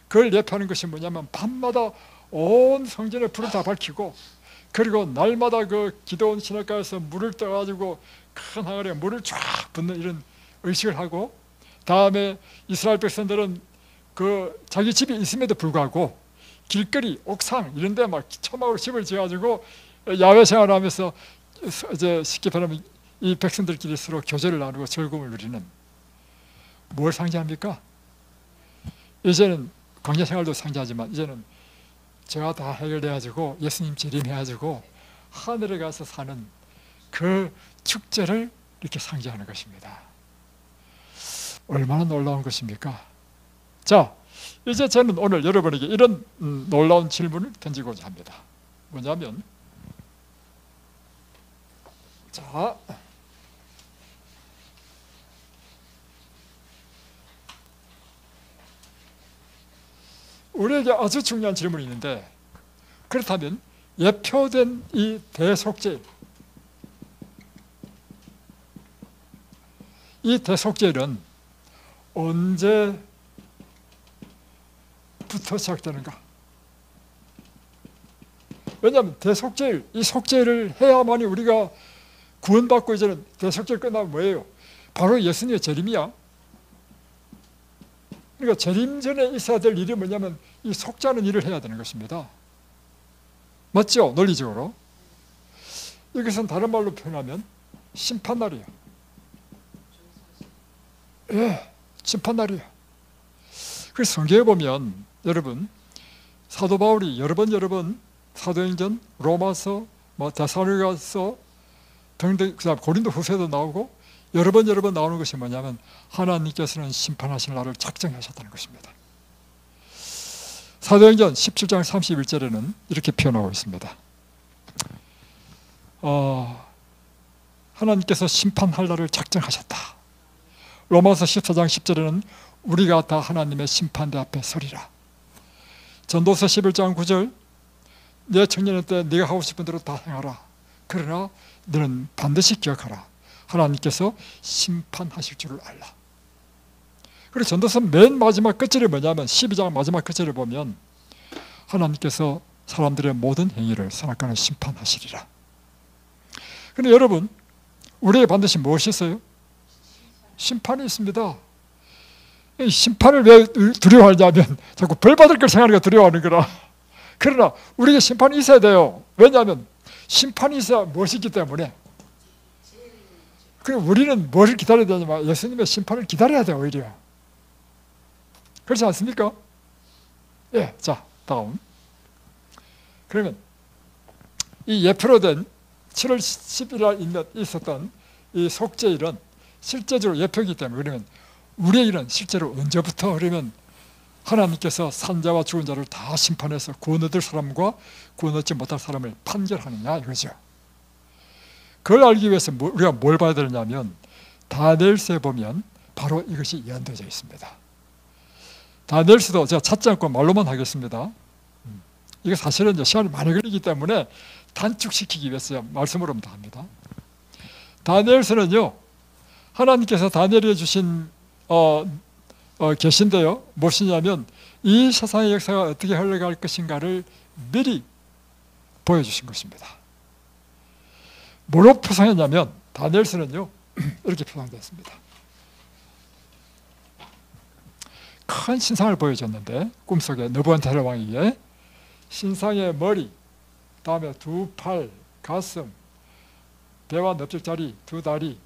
그걸 예표하는 것이 뭐냐면 밤마다 온 성전에 불을 다 밝히고, 그리고 날마다 그 기도원 시냇가에서 물을 떠가지고 큰 항아리에 물을 쫙 붓는 이런 의식을 하고, 다음에 이스라엘 백성들은 그 자기 집이 있음에도 불구하고 길거리, 옥상 이런 데 막 초막으로 집을 지어가지고 야외 생활하면서 이제 쉽게 말하면 이 백성들끼리 서로 교제를 나누고 즐거움을 누리는, 뭘 상징합니까? 이제는 광야 생활도 상징하지만 이제는 죄가 다 해결돼가지고 예수님 재림해가지고 하늘에 가서 사는 그 축제를 이렇게 상징하는 것입니다. 얼마나 놀라운 것입니까? 자, 이제 저는 오늘 여러분에게 이런 놀라운 질문을 던지고자 합니다. 뭐냐면, 자, 우리에게 아주 중요한 질문이 있는데, 그렇다면 예표된 이 대속죄, 이 대속죄는 언제부터 시작되는가? 왜냐하면 대속죄, 이 속죄를 해야만이 우리가 구원받고, 이제는 대속죄 끝나면 뭐예요? 바로 예수님의 재림이야. 그러니까 재림 전에 있어야 될 일이 뭐냐면 이 속죄하는 일을 해야 되는 것입니다. 맞죠? 논리적으로. 이것은 다른 말로 표현하면 심판날이에요. 예, 심판날이에요. 그래서 성경에 보면 여러분 사도 바울이 여러 번 사도행전, 로마서, 데살로니가서 등등, 그다음 고린도 후서에도 나오고 여러 번 나오는 것이 뭐냐면 하나님께서는 심판하실 날을 작정하셨다는 것입니다. 사도행전 17장 31절에는 이렇게 표현하고 있습니다. 하나님께서 심판할 날을 작정하셨다. 로마서 14장 10절에는 우리가 다 하나님의 심판대 앞에 서리라. 전도서 11장 9절 내 청년의 때 네가 하고 싶은 대로 다 행하라. 그러나 너는 반드시 기억하라. 하나님께서 심판하실 줄을 알라. 그리고 전도서 맨 마지막 끝절이 뭐냐면 12장 마지막 끝절을 보면 하나님께서 사람들의 모든 행위를 선악과는 심판하시리라. 그런데 여러분 우리에게 반드시 무엇이 있어요? 심판이 있습니다. 이 심판을 왜 두려워하냐면 자꾸 벌 받을 걸 생각하니까 두려워하는 거라. 그러나 우리에게 심판이 있어야 돼요. 왜냐하면 심판이 있어야 무엇이 있기 때문에. 그럼 우리는 무엇을 기다려야 되냐면 예수님의 심판을 기다려야 돼요. 오히려 그렇지 않습니까? 예, 자 다음. 그러면 이 예표로 된 7월 10일에 있었던 이 속죄일은 실제적으로 예표이기 때문에 그러면 우리의 일은 실제로 언제부터 그러면 하나님께서 산자와 죽은 자를 다 심판해서 구원 얻을 사람과 구원 얻지 못할 사람을 판결하느냐 이거죠. 그걸 알기 위해서 우리가 뭘 봐야 되냐면 다니엘서에 보면 바로 이것이 예언되어 있습니다. 다니엘서도 제가 찾지 않고 말로만 하겠습니다. 이게 사실은 이제 시간이 많이 걸리기 때문에 단축시키기 위해서 말씀으로만 다 합니다. 다니엘서는요 하나님께서 다니엘에게 주신 계신데요 무엇이냐면 이 세상의 역사가 어떻게 흘러갈 것인가를 미리 보여주신 것입니다. 뭐로 표상했냐면 다니엘서는요 이렇게 표상되었습니다. 큰 신상을 보여줬는데 꿈속에 느부갓네살 왕에게 신상의 머리, 다음에 두 팔, 가슴, 배와 넓적자리, 두 다리,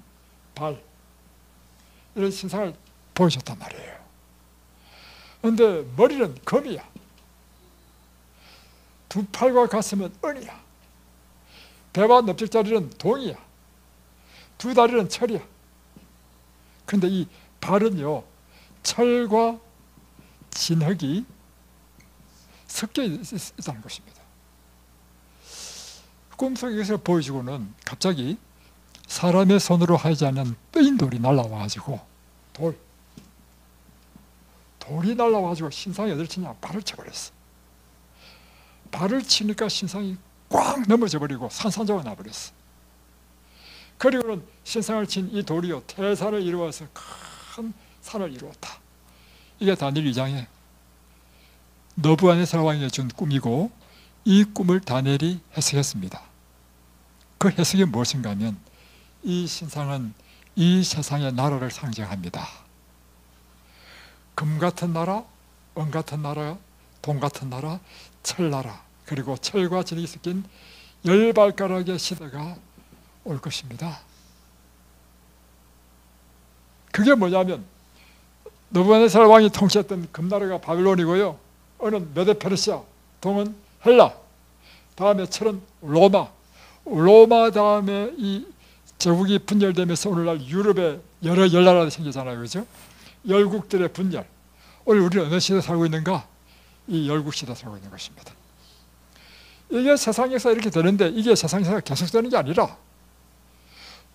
발 이런 신상을 보여줬단 말이에요. 그런데 머리는 금이야. 두 팔과 가슴은 은이야. 배와 넓적자리는 동이야. 두 다리는 철이야. 그런데 이 발은요 철과 진흙이 섞여 있다는 것입니다. 꿈속에 이것을 보여주고는 갑자기 사람의 손으로 하지 않은 뜨인 돌이 날라와가지고 돌이 날라와가지고 신상이 어딜 치냐 발을 쳐버렸어. 발을 치니까 신상이 꽉 넘어져 버리고 산산조각 나버렸어. 그리고는 신상을 친 이 돌이요 태산을 이루어서 큰 산을 이루었다. 이게 다니엘 2장에 느부갓네살 왕에게 준 꿈이고 이 꿈을 다니엘이 해석했습니다. 그 해석이 무엇인가 하면 이 신상은 이 세상의 나라를 상징합니다. 금 같은 나라, 은 같은 나라, 동 같은 나라, 철나라 그리고 철과 진이 섞인 10발가락의 시대가 올 것입니다. 그게 뭐냐면 느부갓네살 왕이 통치했던 금나라가 바빌론이고요 은은 메데페르시아, 동은 헬라, 다음에 철은 로마 다음에 이 제국이 분열되면서 오늘날 유럽에 여러 열나라가 생기잖아요. 그죠? 열국들의 분열. 오늘 우리는 어느 시대에 살고 있는가? 이 열국 시대에 살고 있는 것입니다. 이게 세상 역사 이렇게 되는데 이게 세상 역사가 계속되는 게 아니라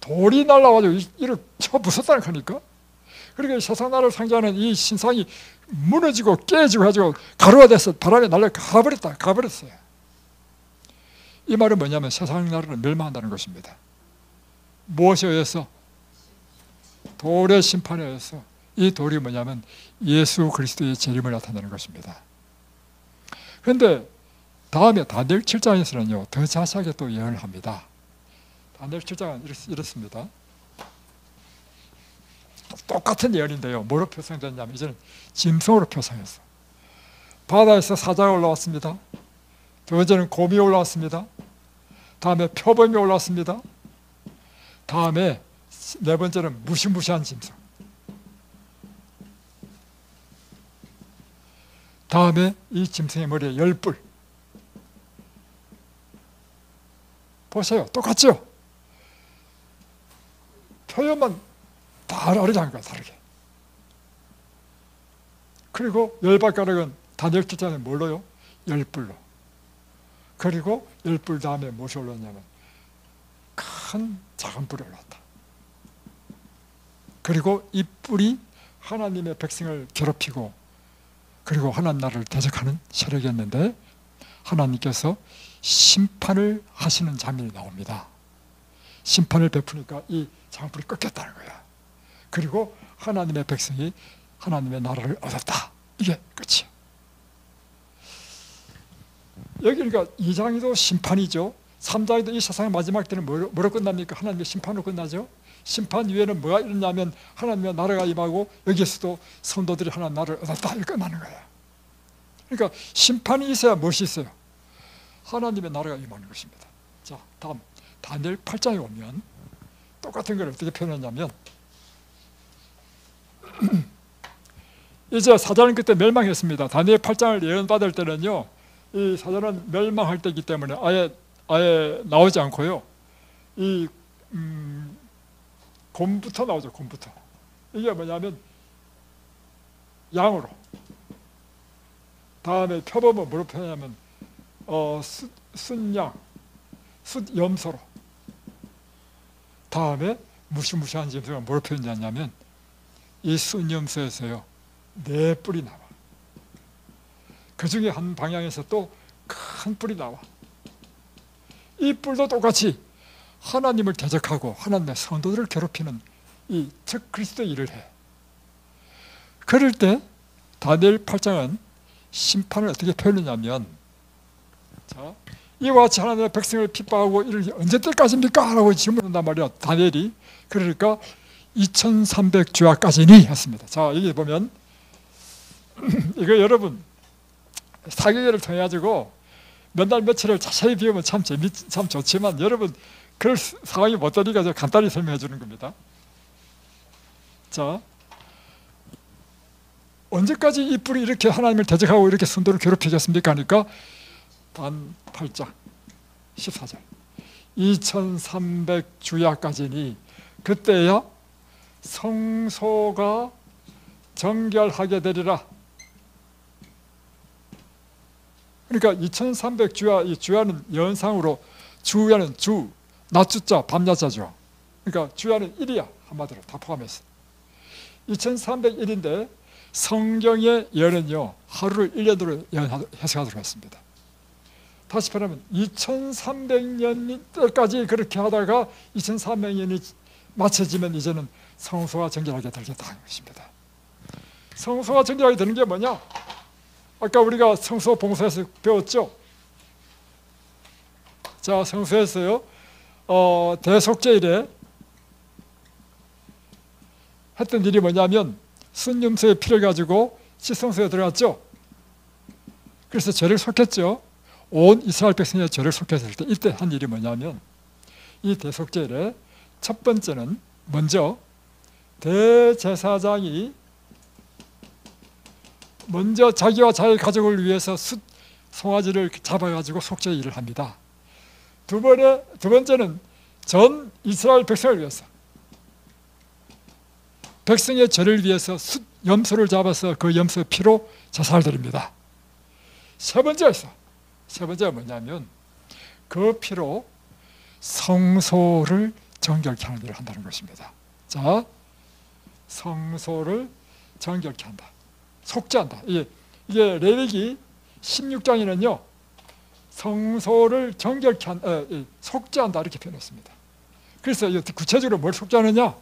돌이 날라와가지고 이를 쳐 부쉈다는 거니까. 그러니까 세상 나라를 상징하는 이 신상이 무너지고 깨지고 해가지고 가루가 돼서 바람에 가버렸어요. 이 말은 뭐냐면 세상 나라는 멸망한다는 것입니다. 무엇에 의해서? 돌의 심판에 의해서. 이 돌이 뭐냐면 예수 그리스도의 재림을 나타내는 것입니다. 그런데 다음에 다니엘 7장에서는요 더 자세하게 또 예언을 합니다. 다니엘 7장은 이렇습니다. 똑같은 예언인데요 뭐로 표상됐냐면 이제는 짐승으로 표상했어. 바다에서 사자가 올라왔습니다. 두 번째는 곰이 올라왔습니다. 다음에 표범이 올라왔습니다. 다음에 네 번째는 무시무시한 짐승. 다음에 이 짐승의 머리에 10뿔. 보세요. 똑같죠? 표현만 다르다는 거야, 다르게. 그리고 10발가락은 다니엘 7장에 뭘로요? 10뿔로. 그리고 10뿔 다음에 무엇이 올랐냐면 큰 작은 뿔이 올랐다. 그리고 이 뿔이 하나님의 백성을 괴롭히고 그리고 하나님 나라를 대적하는 세력이었는데 하나님께서 심판을 하시는 장면이 나옵니다. 심판을 베푸니까 이 작은 뿔이 꺾였다는 거야. 그리고 하나님의 백성이 하나님의 나라를 얻었다. 이게 끝이에요. 여기 그러니까 2장에도 심판이죠. 3장에도 이 세상의 마지막 때는 뭐로 끝납니까? 하나님의 심판으로 끝나죠. 심판 위에는 뭐가 일어나면 하나님의 나라가 임하고 여기에서도 성도들이 하나님 나라를 얻었다. 이렇게 끝나는 거예요. 그러니까 심판이 있어야 무엇이 있어요? 하나님의 나라가 임하는 것입니다. 자, 다음 다니엘 8장에 오면 똑같은 걸 어떻게 표현하냐면 이제 사자는 그때 멸망했습니다. 다니엘 8장을 예언받을 때는요, 이 사자는 멸망할 때이기 때문에 아예 나오지 않고요, 이 곰부터 나오죠. 곰부터. 이게 뭐냐면 양으로. 다음에 표범은 뭐로 표현하냐면 순양, 숫염소로. 다음에 무시무시한 짐승은 뭐로 표현하냐면 이 순염소에서요 4뿔이 나와. 그 중에 한 방향에서 또 큰 뿔이 나와. 이 뿔도 똑같이 하나님을 대적하고 하나님의 성도들을 괴롭히는 이 즉 그리스도의 일을 해. 그럴 때 다니엘 8장은 심판을 어떻게 표현하냐면, 자, 이와 같이 하나님의 백성을 핍박하고 이를 언제 때까지입니까? 라고 질문한단 말이야, 다니엘이. 그러니까 2300주야까지니 했습니다. 자, 여기 보면 이거 여러분 사경회를 통해 가지고 몇 날 며칠을 자세히 배우면 참 좋지만 여러분 그럴 상황이 못 되니까 간단히 설명해 주는 겁니다. 자, 언제까지 이 뿔이 이렇게 하나님을 대적하고 이렇게 성도를 괴롭히겠습니까? 하니까 단 8장 14절 2300주야까지니 그때야 성소가 정결하게 되리라. 그러니까 2300주야, 이 주야는 연상으로 주야는 주, 낮주자, 밤야자죠. 그러니까 주야는 1이야. 한마디로 다 포함해서 2301인데 성경의 예언은요 하루를 1년으로 해석하도록 했습니다. 다시 말하면 2300년 때까지 그렇게 하다가 2300년이 마쳐지면 이제는 성소가 정결하게 되겠다 하는 것입니다. 성소가 정결하게 되는 게 뭐냐? 아까 우리가 성소 봉사에서 배웠죠? 자, 성소에서요 대속죄일에 했던 일이 뭐냐면 순염소의 피를 가지고 시성소에 들어갔죠. 그래서 죄를 속했죠. 온 이스라엘 백성의 죄를 속했을 때 이때 한 일이 뭐냐면 이 대속죄일에 첫 번째는 먼저 대제사장이 먼저 자기와 자기 가족을 위해서 송아지를 잡아가지고 속죄 일을 합니다. 두 번째는 전 이스라엘 백성을 위해서 백성의 죄를 위해서 염소를 잡아서 그 염소 피로 제사를 드립니다. 세 번째가 뭐냐면 그 피로 성소를 정결케 하는 일을 한다는 것입니다. 자, 성소를 정결케 한다. 속죄한다. 이게 레위기 16장에는요 성소를 정결케 속죄한다 이렇게 표현했습니다. 그래서 구체적으로 뭘 속죄하느냐?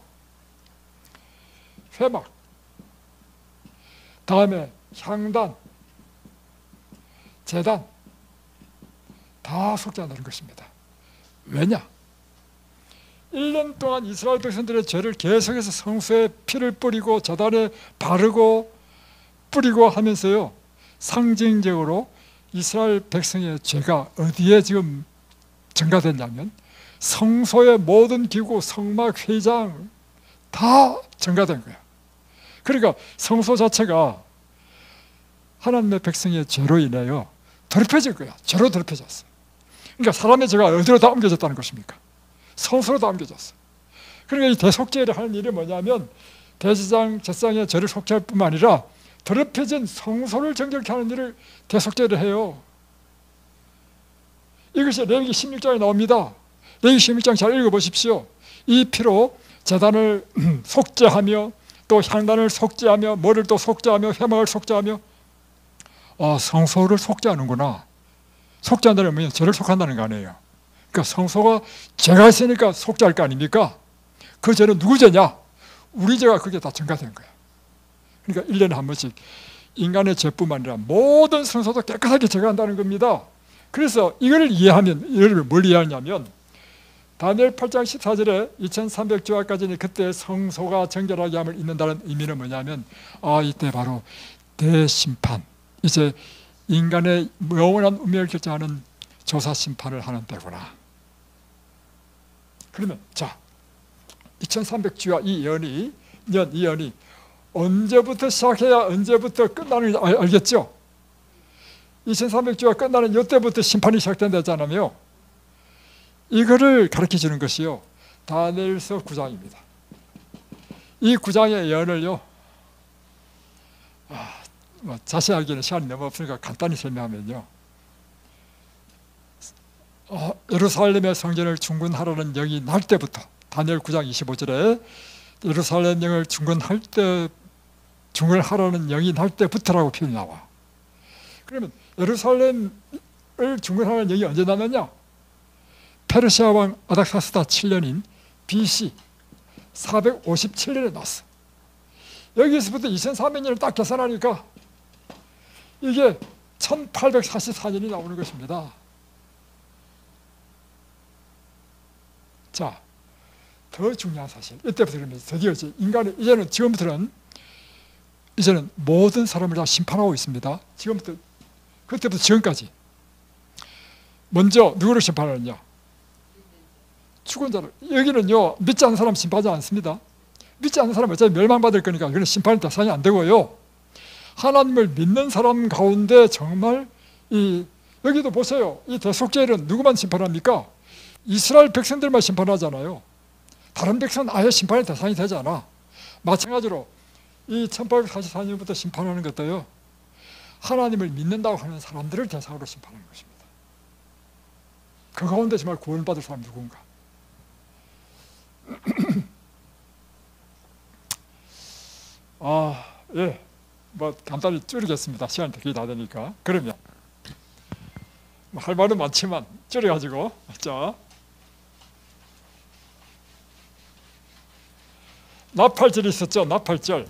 회막, 다음에 향단, 제단 다 속죄한다는 것입니다. 왜냐? 1년 동안 이스라엘 백성들의 죄를 계속해서 성소에 피를 뿌리고 제단에 바르고 뿌리고 하면서요 상징적으로 이스라엘 백성의 죄가 어디에 지금 증가됐냐면 성소의 모든 기구, 성막, 회장 다 증가된 거예요. 그러니까 성소 자체가 하나님의 백성의 죄로 인해요 더럽혀질 거야. 죄로 더럽혀졌어. 그러니까 사람의 죄가 어디로 다 옮겨졌다는 것입니까? 성소로 다 옮겨졌어. 그러니까 이 대속죄를 하는 일이 뭐냐면 대제사장, 제사장의 죄를 속죄할 뿐만 아니라 더럽혀진 성소를 정결케 하는 일을 대속죄를 해요. 이것이 레위기 16장에 나옵니다. 레위기 16장 잘 읽어보십시오. 이 피로 제단을 속죄하며 또 향단을 속죄하며 머리를 또 속죄하며 회막을 속죄하며 성소를 속죄하는구나. 속죄한다는 뭐냐? 죄를 속한다는 거 아니에요. 그러니까 성소가 죄가 있으니까 속죄할 거 아닙니까? 그 죄는 누구 죄냐? 우리 죄가 그게 다 증가된 거야. 그러니까 1년에 한 번씩 인간의 죄뿐만 아니라 모든 성소도 깨끗하게 제거한다는 겁니다. 그래서 이걸 이해하면, 이걸 뭘 이해하냐면 다니엘 8장 14절에 2300주야까지는 그때 성소가 정결하게 함을 잊는다는 의미는 뭐냐면 이때 바로 대심판, 이제 인간의 영원한 운명을 결정하는 조사 심판을 하는 때구나. 그러면 자 2300주야 이 연이 언제부터 시작해야 언제부터 끝나는지 알겠죠? 2300주가 끝나는 이때부터 심판이 시작된다잖아요. 이거를 가르쳐주는 것이요 다니엘서 9장입니다. 이 9장의 예언을요 자세하게는 시간이 너무 없으니까 간단히 설명하면요 예루살렘의 성전을 중건하라는 영이 날 때부터 다니엘 9장 25절에 예루살렘 영을 중건하라는 영이 날 때부터라고 표현이 나와. 그러면 예루살렘을 중건하는 영이 언제 나느냐? 페르시아 왕 아닥사스다 7년인 BC 457년에 났어. 여기서부터 2300년을 딱 계산하니까 이게 1844년이 나오는 것입니다. 자, 더 중요한 사실. 이때부터 그러면 드디어 인간의 이제는 모든 사람을 다 심판하고 있습니다. 그때부터 지금까지. 먼저 누구를 심판하느냐? 죽은 자를. 여기는요 믿지 않는 사람 심판하지 않습니다. 믿지 않는 사람은 어차피 멸망받을 거니까 그런 심판의 대상이 안 되고요. 하나님을 믿는 사람 가운데 정말 여기도 보세요. 이 대속죄는 누구만 심판합니까? 이스라엘 백성들만 심판하잖아요. 다른 백성은 아예 심판의 대상이 되지 않아. 마찬가지로 이 1844년부터 심판하는 것도요 하나님을 믿는다고 하는 사람들을 대상으로 심판하는 것입니다. 그 가운데 정말 구원받을 사람이 누군가? 간단히 줄이겠습니다. 시간이 되게 다 되니까. 그러면 할 말은 많지만 줄여가지고 자 나팔절이 있었죠. 나팔절이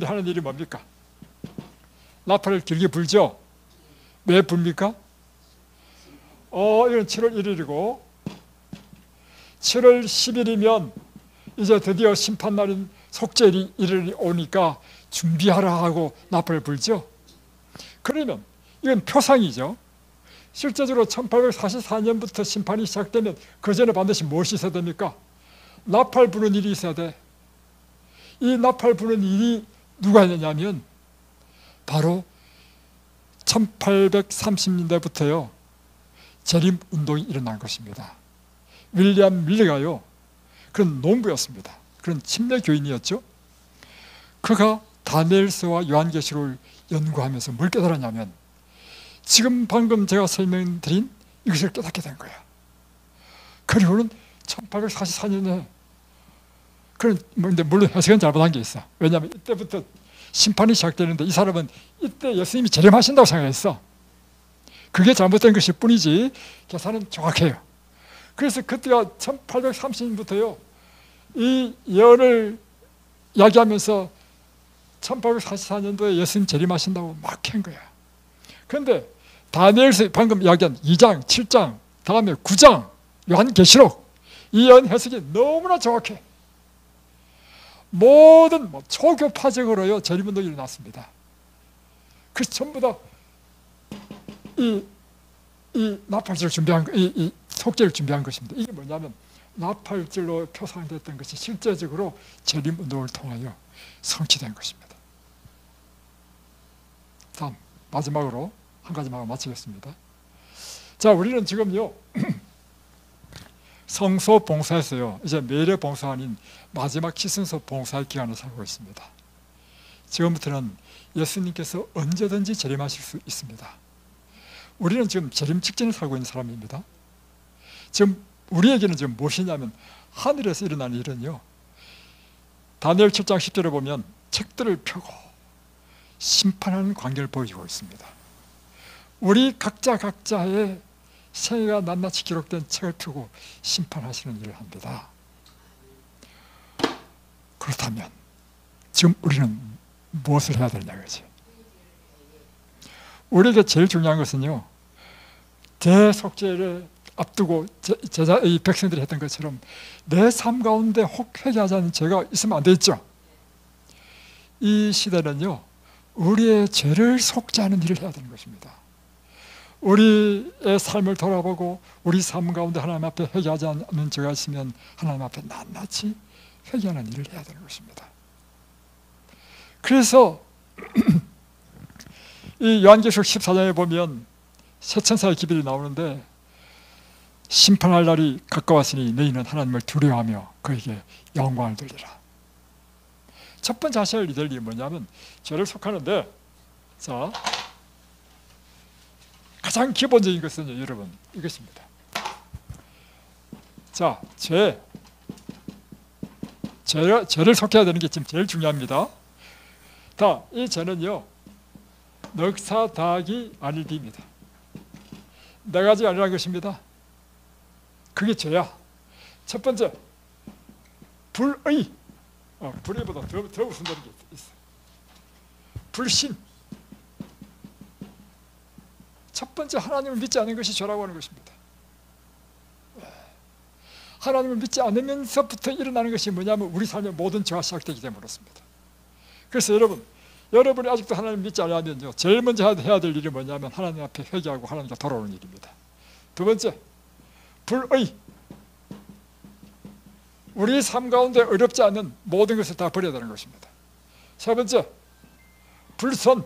하는 일이 뭡니까? 나팔을 길게 불죠. 왜 불니까? 이건 7월 1일이고 7월 10일이면 이제 드디어 심판날인 속죄일이 오니까 준비하라 하고 나팔을 불죠. 그러면 이건 표상이죠. 실제적으로 1844년부터 심판이 시작되면 그 전에 반드시 무엇이 있어야 됩니까? 나팔 부는 일이 있어야 돼. 이 나팔 부는 일이 누가 했냐면 바로 1830년대부터요 재림운동이 일어난 것입니다. 윌리엄 밀리가요 그런 농부였습니다. 그런 침례 교인이었죠. 그가 다니엘서와 요한계시록을 연구하면서 뭘 깨달았냐면 지금 방금 제가 설명드린 이것을 깨닫게 된 거야. 그리고는 1844년에 근데 물론 해석은 잘못한 게 있어. 왜냐하면 이때부터 심판이 시작되는데 이 사람은 이때 예수님이 재림하신다고 생각했어. 그게 잘못된 것일 뿐이지 계산은 정확해요. 그래서 그때가 1830년부터요 이 예언을 이야기하면서 1844년도에 예수님 재림하신다고 막 한 거야. 그런데 다니엘서 방금 이야기한 2장, 7장, 다음에 9장, 요한계시록 이 예언 해석이 너무나 정확해. 모든 초교파적으로요 재림운동이 일어났습니다. 그래서 전부 다 이 나팔절을 준비한 이 속죄를 준비한 것입니다. 이게 뭐냐면 나팔절로 표상됐던 것이 실제적으로 재림운동을 통하여 성취된 것입니다. 다음 마지막으로 한 가지만 마치겠습니다. 자, 우리는 지금요 성소 봉사에서요 이제 매일의 봉사 아닌 마지막 시승소 봉사의 기간을 살고 있습니다. 지금부터는 예수님께서 언제든지 재림하실 수 있습니다. 우리는 지금 재림 직전에 살고 있는 사람입니다. 지금 우리에게는 지금 무엇이냐면 하늘에서 일어난 일은요, 다니엘 7장 10절에 보면 책들을 펴고 심판하는 광경을 보여주고 있습니다. 우리 각자의 생애가 낱낱이 기록된 책을 펴고 심판하시는 일을 합니다. 그렇다면 지금 우리는 무엇을 해야 되냐 이거지. 우리에게 제일 중요한 것은요, 대속죄를 앞두고 이 백성들이 했던 것처럼 내 삶 가운데 혹 회개하지 않는 죄가 있으면 안 되겠죠. 이 시대는요 우리의 죄를 속죄하는 일을 해야 되는 것입니다. 우리의 삶을 돌아보고 우리 삶 가운데 하나님 앞에 회개하지 않는 죄가 있으면 하나님 앞에 낱낱이 회개하는 일을 해야 되는 것입니다. 그래서 이 요한계시록 14장에 보면 새 천사의 기별이 나오는데, 심판할 날이 가까웠으니 너희는 하나님을 두려워하며 그에게 영광을 돌리라. 첫 번째 하셔야 할 일이 뭐냐면 죄를 속하는데, 자 가장 기본적인 것은요 여러분 이것입니다. 자, 죄를 속해야 되는 게 지금 제일 중요합니다. 이 죄는요 넉사 다하기 아닐비입니다. 네 가지 아니라는 것입니다. 그게 죄야. 첫 번째, 불의. 불의보다 더 우선되는 게 있어. 불신. 첫 번째, 하나님을 믿지 않는 것이 죄라고 하는 것입니다. 하나님을 믿지 않으면서부터 일어나는 것이 뭐냐면 우리 삶의 모든 죄가 시작되기 때문에 그렇습니다. 그래서 여러분이 아직도 하나님을 믿지 않으면요 제일 먼저 해야 될 일이 뭐냐면 하나님 앞에 회개하고 하나님께 돌아오는 일입니다. 두 번째, 불의. 우리 삶 가운데 어렵지 않은 모든 것을 다 버려야 되는 것입니다. 세 번째, 불선.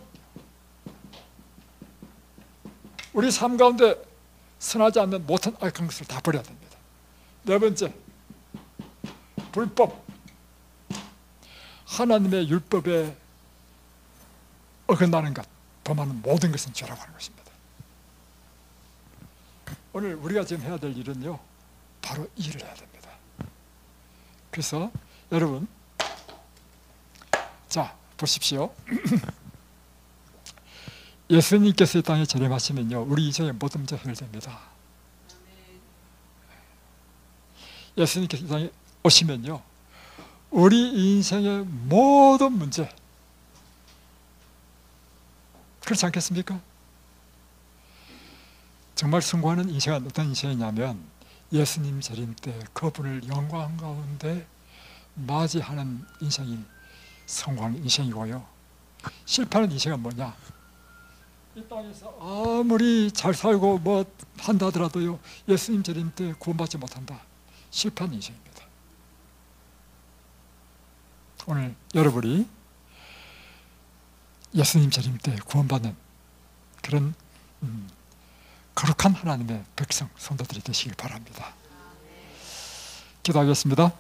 우리 삶 가운데 선하지 않는 못한 악한 것을 다 버려야 됩니다. 네 번째, 불법. 하나님의 율법에 어긋나는 것, 범하는 모든 것은 죄라고 하는 것입니다. 오늘 우리가 지금 해야 될 일은요 바로 이 일을 해야 됩니다. 그래서 여러분, 자 보십시오. 예수님께서 이 땅에 재림하시면요 우리 인생의 모든 문제 해결됩니다. 예수님께서 이 땅에 오시면요 우리 인생의 모든 문제, 그렇지 않겠습니까? 정말 숭고하는 인생은 어떤 인생이냐면 예수님 재림 때 그분을 영광 가운데 맞이하는 인생이 성공하는 인생이고요, 실패하는 인생은 뭐냐? 이 땅에서 아무리 잘 살고 뭐 한다 하더라도요 예수님 재림 때 구원받지 못한다. 실패한 인생입니다. 오늘 여러분이 예수님 재림 때 구원받는 그런 거룩한 하나님의 백성, 성도들이 되시길 바랍니다. 기도하겠습니다.